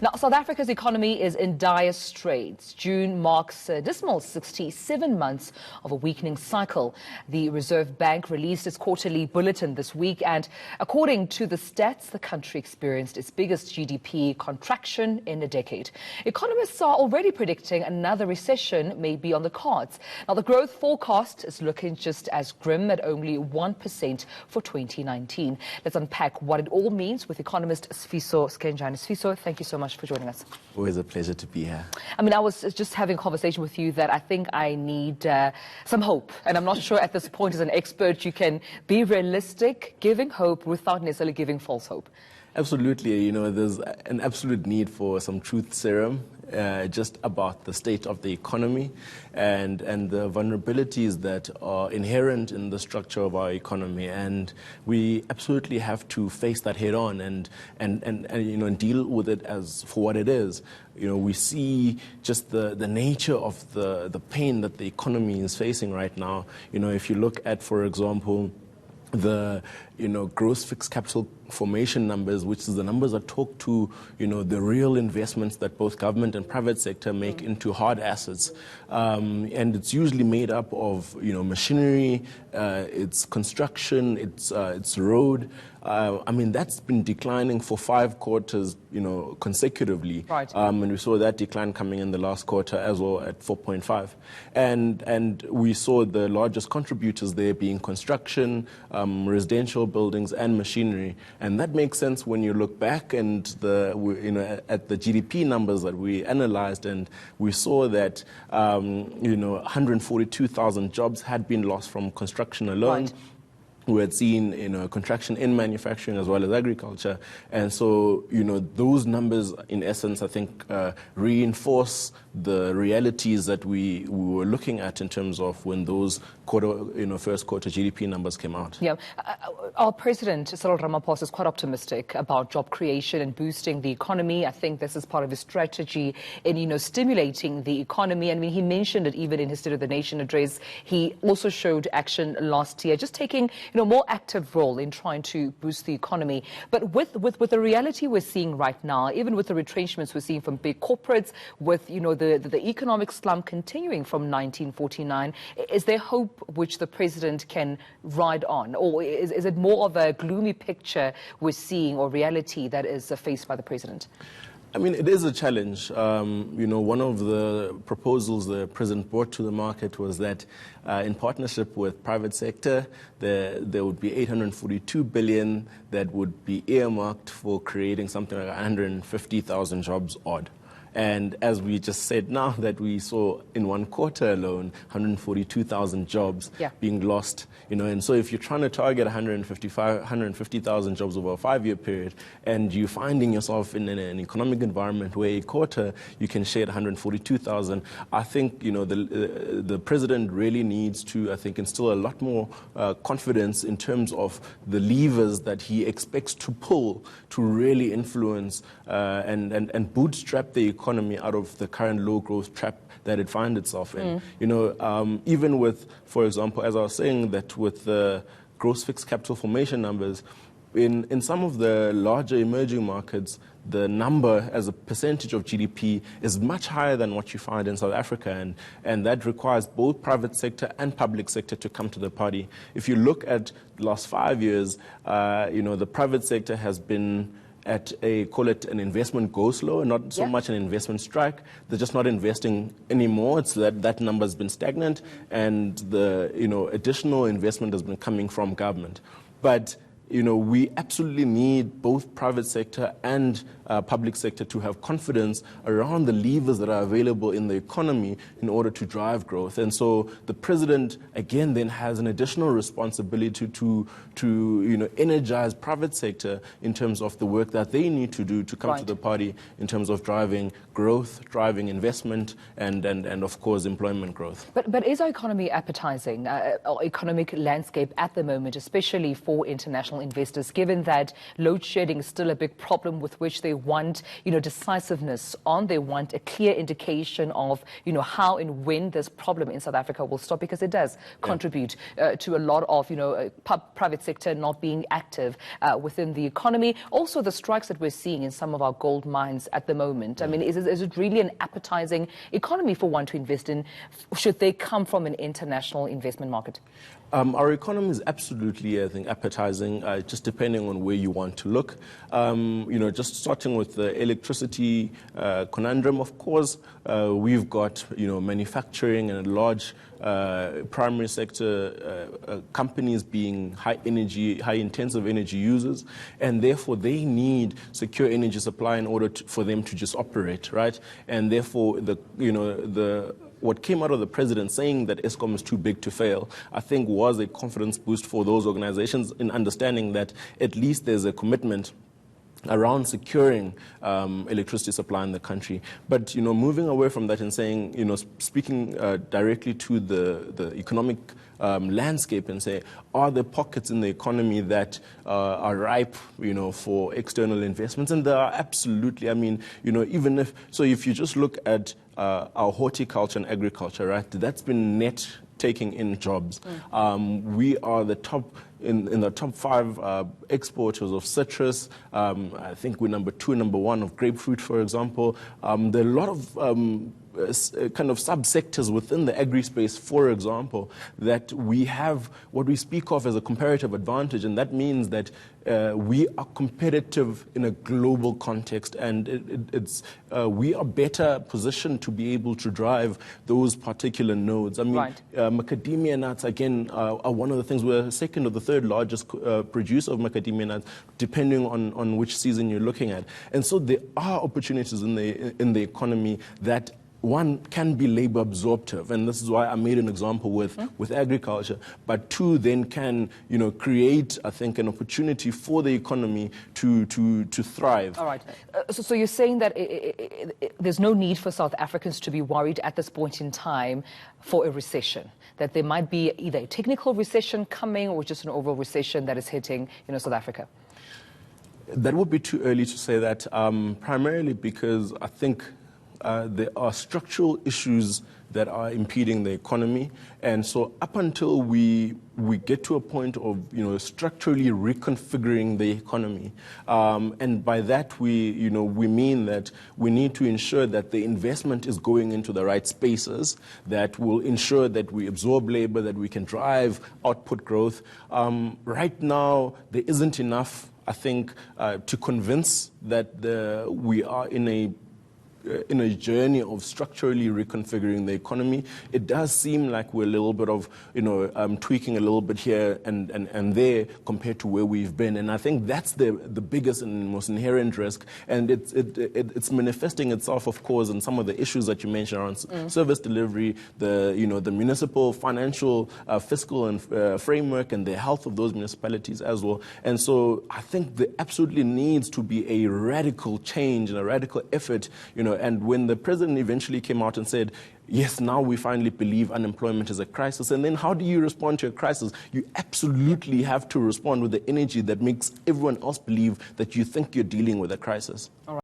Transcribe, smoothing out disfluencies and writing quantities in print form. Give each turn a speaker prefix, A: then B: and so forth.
A: Now, South Africa's economy is in dire straits. June marks a dismal 67 months of a weakening cycle. The Reserve Bank released its quarterly bulletin this week, and according to the stats, the country experienced its biggest GDP contraction in a decade. Economists are already predicting another recession may be on the cards. Now, the growth forecast is looking just as grim at only 1% for 2019. Let's unpack what it all means with economist Sifiso Skenjana. Sifiso, thank you so much for joining us.
B: Always a pleasure to be here.
A: I mean, I was just having a conversation with you that I think I need some hope. And I'm not sure at this point as an expert you can be realistic, giving hope without necessarily giving false hope.
B: Absolutely. You know, there's an absolute need for some truth serum just about the state of the economy and the vulnerabilities that are inherent in the structure of our economy. And we absolutely have to face that head on and you know, and deal with it as for what it is. You know, we see just the nature of the pain that the economy is facing right now. You know, if you look at, for example, the gross fixed capital formation numbers, which is the numbers that talk to the real investments that both government and private sector make into hard assets, and it's usually made up of machinery, it's construction, it's road. I mean, that's been declining for 5 quarters, consecutively.
A: Right.
B: And we saw that decline coming in the last quarter as well at 4.5. And we saw the largest contributors there being construction, residential buildings and machinery. And that makes sense when you look back and at the GDP numbers that we analyzed, and we saw that 142,000 jobs had been lost from construction alone.
A: Right.
B: We had seen, contraction in manufacturing as well as agriculture. And so, those numbers, in essence, I think, reinforce the realities that we were looking at in terms of when those first quarter GDP numbers came out.
A: Yeah. Our president, Cyril Ramaphosa, is quite optimistic about job creation and boosting the economy. I think this is part of his strategy in, stimulating the economy. I mean, he mentioned it even in his State of the Nation address. He also showed action last year, just taking more active role in trying to boost the economy. But with the reality we're seeing right now, even with the retrenchments we're seeing from big corporates, with the economic slump continuing from 1949, is there hope which the president can ride on, or is it more of a gloomy picture we're seeing, or reality that is faced by the president?
B: I mean, it is a challenge. One of the proposals the president brought to the market was that in partnership with private sector, there would be 842 billion that would be earmarked for creating something like 150,000 jobs odd. And as we just said now, that we saw in 1 quarter alone, 142,000 jobs being lost. And so if you're trying to target 150,000 jobs over a 5-year period, and you're finding yourself in an economic environment where a quarter you can shed 142,000, I think the president really needs to, I think, instill a lot more confidence in terms of the levers that he expects to pull to really influence and bootstrap the economy out of the current low growth trap that it finds itself in. Even with, for example, as I was saying, that with the gross fixed capital formation numbers, in some of the larger emerging markets, the number as a percentage of GDP is much higher than what you find in South Africa, and that requires both private sector and public sector to come to the party. If you look at the last 5 years, the private sector has been at call it an investment go slow, and not so much an investment strike. They're just not investing anymore. It's that number has been stagnant, and the additional investment has been coming from government. But we absolutely need both private sector and public sector to have confidence around the levers that are available in the economy in order to drive growth. And so the president, again, then has an additional responsibility to energize private sector in terms of the work that they need to do to come to the party in terms of driving growth, driving investment, and of course, employment growth.
A: But is our economy appetizing, our economic landscape at the moment, especially for international investors, given that load shedding is still a big problem with which they They want, decisiveness on. They want a clear indication of, how and when this problem in South Africa will stop, because it does contribute to a lot of, private sector not being active within the economy. Also, the strikes that we're seeing in some of our gold mines at the moment. I mean, is it really an appetizing economy for one to invest in? Should they come from an international investment market?
B: Our economy is absolutely, I think, appetizing, just depending on where you want to look. Just starting with the electricity conundrum, of course, we've got, manufacturing and large primary sector companies being high intensive energy users, and therefore they need secure energy supply in order for them to just operate, right? And therefore, what came out of the president saying that Eskom is too big to fail, I think was a confidence boost for those organizations in understanding that at least there's a commitment around securing electricity supply in the country. But, moving away from that and saying, speaking directly to the economic landscape and say, are there pockets in the economy that are ripe, for external investments? And there are absolutely. I mean, if you just look at our horticulture and agriculture, right, that's been net taking in jobs. We are the top in the top 5 exporters of citrus. I think we're number 2 and number 1 of grapefruit, for example. There are a lot of kind of subsectors within the agri-space, for example, that we have what we speak of as a comparative advantage, and that means that we are competitive in a global context, and we are better positioned to be able to drive those particular nodes. I mean, macadamia nuts, again, are one of the things. We're second or the third largest producer of macadamia nuts, depending on which season you're looking at. And so there are opportunities in the economy that one can be labor absorptive, and this is why I made an example with agriculture. But 2, then can create, I think, an opportunity for the economy to thrive.
A: All right. So you're saying that there's no need for South Africans to be worried at this point in time for a recession, that there might be either a technical recession coming or just an overall recession that is hitting South Africa?
B: That would be too early to say that, primarily because I think there are structural issues that are impeding the economy, and so up until we get to a point of structurally reconfiguring the economy, and by that we mean that we need to ensure that the investment is going into the right spaces that will ensure that we absorb labor, that we can drive output growth. Right now, there isn't enough, I think, to convince that we are in a journey of structurally reconfiguring the economy. It does seem like we're a little bit of, tweaking a little bit here and there compared to where we've been. And I think that's the biggest and most inherent risk. And it's manifesting itself, of course, in some of the issues that you mentioned around service delivery, the municipal, financial, fiscal and framework, and the health of those municipalities as well. And so I think there absolutely needs to be a radical change and a radical effort, and when the president eventually came out and said, yes, now we finally believe unemployment is a crisis, and then how do you respond to a crisis? You absolutely have to respond with the energy that makes everyone else believe that you think you're dealing with a crisis. All right.